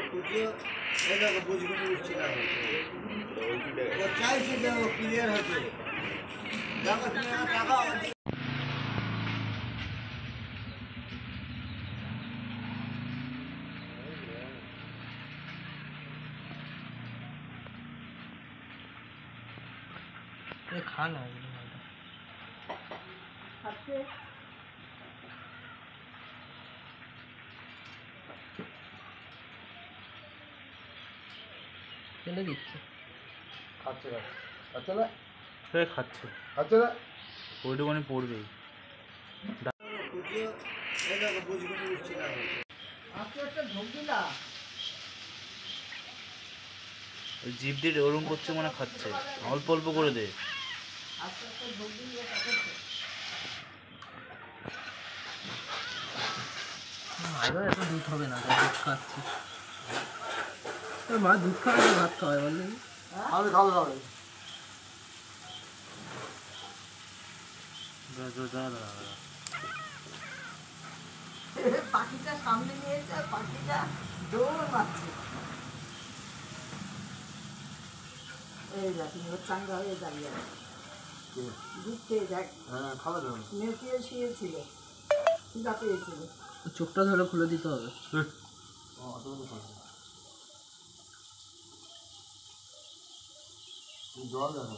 খুঁটিয়ে এই দেখো বুঝগুলো উঠছে না ও চাইছে যে ও ক্লিয়ার হচ্ছে দেখো তুমি আমার টাকা खाना ফেলে দিচ্ছে খাচ্ছে না খাচ্ছে না সে খাচ্ছে খাচ্ছে না ওইটুকুনি পড়বেই খুঁটিয়ে এই দেখো বুঝগুলো উঠছে না আজকে একটা ঢুকবি না ওই জিভ দিয়ে ওরম করছে মনে খাচ্ছে অল্প অল্প করে দে আজকে একটা ঢুকবি আরও এত দুধ হবে না দুধ খাচ্ছি মা দুধ খাওয়াই ভাত খাওয়াই বললি খাবে খাবে খাবে পাখিটা সামনে নিয়েছে আর পাখিটা দৌড় মারছে এই দেখ ওর চাঙ্গা হয়ে দাঁড়িয়ে আছে দুধ খেয়ে দেখ হ্যাঁ খাবে তো নেতিয়ে শুয়েছিল খিদা পেয়েছিল চোখটা ধরে খুলে দিতে হবে জল দেখো